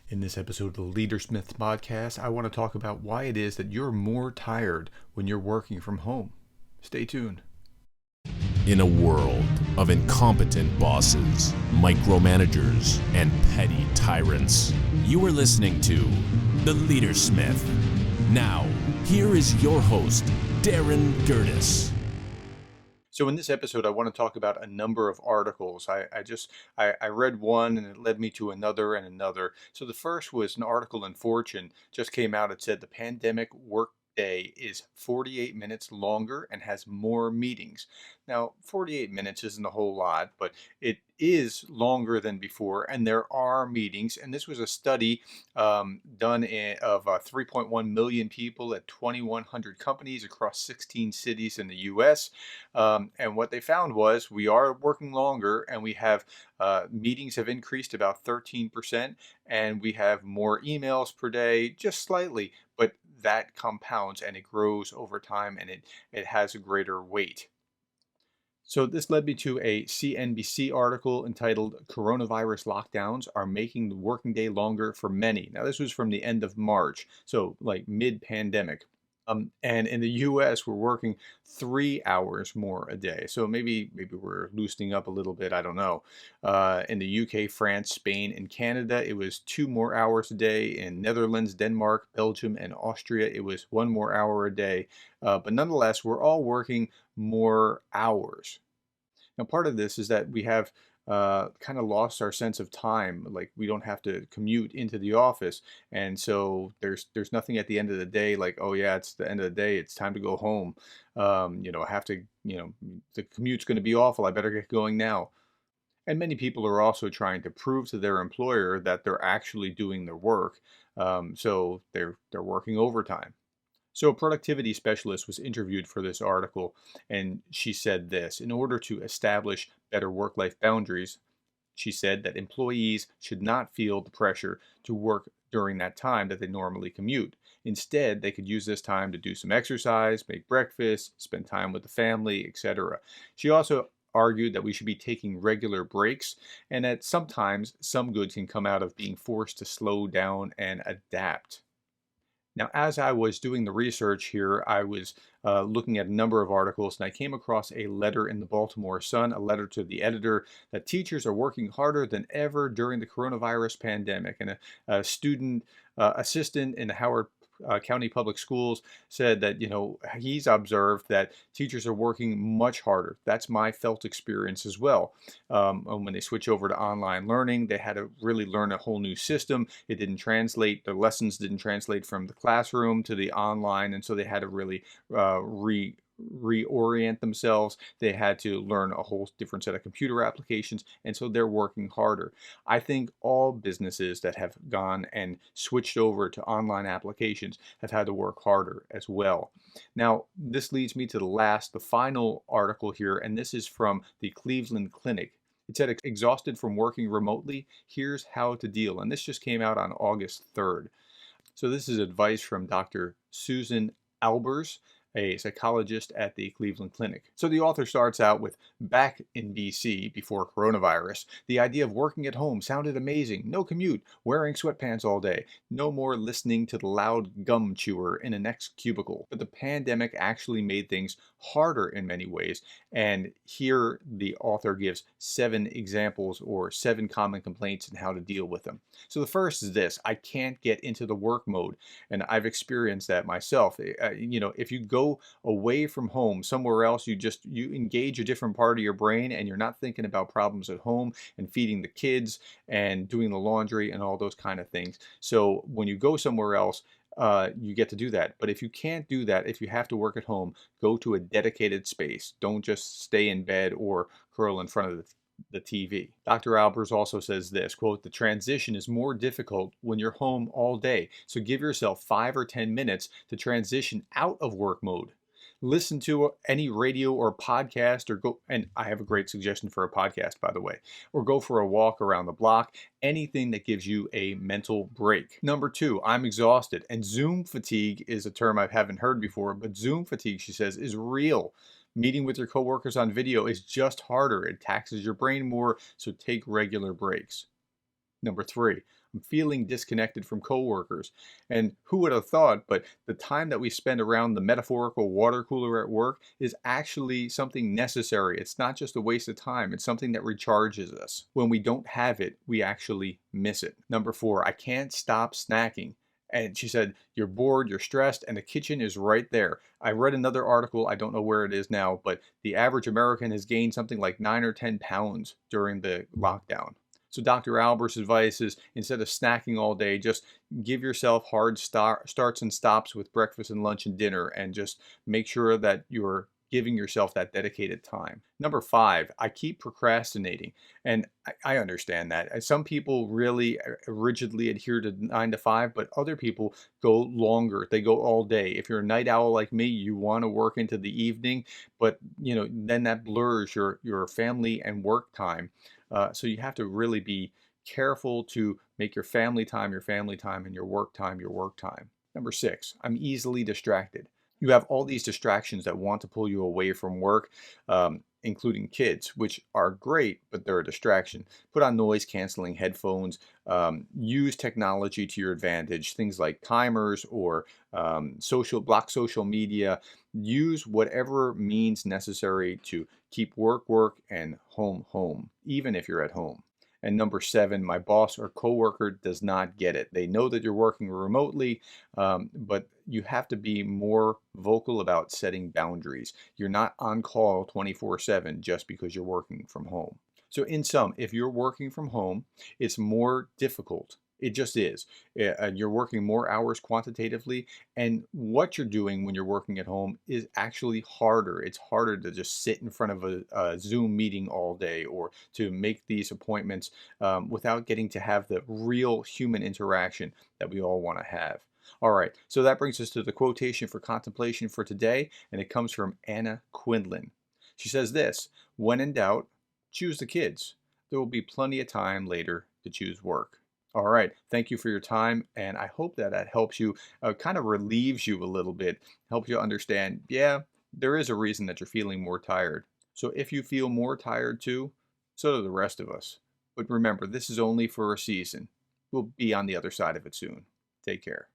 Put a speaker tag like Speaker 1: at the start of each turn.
Speaker 1: In this episode of the Leadersmith podcast, I want to talk about why it is that you're more tired when you're working from home. Stay tuned.
Speaker 2: In a world of incompetent bosses, micromanagers, and petty tyrants, you are listening to The Leadersmith. Now, here is your host, Darren Gertis.
Speaker 1: So in this episode, I want to talk about a number of articles. I read one and it led me to another and another. So the first was an article in Fortune, just came out. It said the pandemic work day is 48 minutes longer and has more meetings. Now, 48 minutes isn't a whole lot, but it is longer than before, and there are meetings. And this was a study done of 3.1 million people at 2,100 companies across 16 cities in the U.S. And what they found was we are working longer, and we have meetings have increased about 13%, and we have more emails per day, just slightly, but that compounds and it grows over time, and it has a greater weight. So this led me to a CNBC article entitled "Coronavirus Lockdowns Are Making the Working Day Longer for Many." Now this was from the end of March, so like mid-pandemic. And in the U.S., we're working 3 hours more a day. So maybe we're loosening up a little bit. I don't know. In the U.K., France, Spain, and Canada, it was 2 more hours a day. In Netherlands, Denmark, Belgium, and Austria, it was 1 more hour a day. But nonetheless, we're all working more hours. Now, part of this is that we have kind of lost our sense of time. Like we don't have to commute into the office, and so there's nothing at the end of the day like, oh yeah, it's the end of the day, it's time to go home. I have to, the commute's going to be awful. I better get going now. And many people are also trying to prove to their employer that they're actually doing their work, so they're working overtime. So a productivity specialist was interviewed for this article, and she said this: in order to establish better work-life boundaries, she said that employees should not feel the pressure to work during that time that they normally commute. Instead, they could use this time to do some exercise, make breakfast, spend time with the family, etc. She also argued that we should be taking regular breaks, and that sometimes some good can come out of being forced to slow down and adapt. Now, as I was doing the research here, I was looking at a number of articles, and I came across a letter in the Baltimore Sun, a letter to the editor, that teachers are working harder than ever during the coronavirus pandemic. And a student assistant in the Howard County Public Schools said that, he's observed that teachers are working much harder. That's my felt experience as well. And when they switch over to online learning, they had to really learn a whole new system. It didn't translate, the lessons didn't translate from the classroom to the online, and so they had to really reorient themselves. They had to learn a whole different set of computer applications, and so they're working harder. I think all businesses that have gone and switched over to online applications have had to work harder as well. Now, this leads me to the final article here, and this is from the Cleveland Clinic. It said, exhausted from working remotely, here's how to deal. And this just came out on August 3rd. So this is advice from Dr. Susan Albers, a psychologist at the Cleveland Clinic. So the author starts out with, back in BC before coronavirus, the idea of working at home sounded amazing. No commute, wearing sweatpants all day, no more listening to the loud gum chewer in the next cubicle. But the pandemic actually made things harder in many ways. And here the author gives 7 examples or 7 common complaints and how to deal with them. So the first is this: I can't get into the work mode. And I've experienced that myself. If you go away from home somewhere else, you engage a different part of your brain, and you're not thinking about problems at home and feeding the kids and doing the laundry and all those kind of things. So when you go somewhere else, you get to do that. But if you can't do that, if you have to work at home, go to a dedicated space. Don't just stay in bed or curl in front of the TV. Dr. Albers also says this, quote, the transition is more difficult when you're home all day. So give yourself 5 or 10 minutes to transition out of work mode. Listen to any radio or podcast, or go, and I have a great suggestion for a podcast, by the way, or go for a walk around the block, anything that gives you a mental break. Number 2, I'm exhausted. And Zoom fatigue is a term I haven't heard before, but Zoom fatigue, she says, is real. Meeting with your coworkers on video is just harder. It taxes your brain more, so take regular breaks. Number 3, I'm feeling disconnected from coworkers. And who would have thought, but the time that we spend around the metaphorical water cooler at work is actually something necessary. It's not just a waste of time, it's something that recharges us. When we don't have it, we actually miss it. Number four, I can't stop snacking. And she said, you're bored, you're stressed, and the kitchen is right there. I read another article, I don't know where it is now, but the average American has gained something like 9 or 10 pounds during the lockdown. So Dr. Albert's advice is instead of snacking all day, just give yourself hard starts and stops with breakfast and lunch and dinner, and just make sure that you're giving yourself that dedicated time. Number five, I keep procrastinating. And I understand that. Some people really rigidly adhere to 9 to 5, but other people go longer. They go all day. If you're a night owl like me, you want to work into the evening, but then that blurs your family and work time. So you have to really be careful to make your family time, and your work time. Number six, I'm easily distracted. You have all these distractions that want to pull you away from work, including kids, which are great, but they're a distraction. Put on noise canceling headphones, use technology to your advantage, things like timers or block social media. Use whatever means necessary to keep work, and home, even if you're at home. And number seven, my boss or coworker does not get it. They know that you're working remotely, but you have to be more vocal about setting boundaries. You're not on call 24/7 just because you're working from home. So in sum, if you're working from home, it's more difficult. It just is. You're working more hours quantitatively, and what you're doing when you're working at home is actually harder. It's harder to just sit in front of a Zoom meeting all day, or to make these appointments without getting to have the real human interaction that we all want to have. All right, so that brings us to the quotation for contemplation for today, and it comes from Anna Quindlen. She says this: when in doubt, choose the kids. There will be plenty of time later to choose work. All right. Thank you for your time. And I hope that that helps you, kind of relieves you a little bit, helps you understand, yeah, there is a reason that you're feeling more tired. So if you feel more tired too, so do the rest of us. But remember, this is only for a season. We'll be on the other side of it soon. Take care.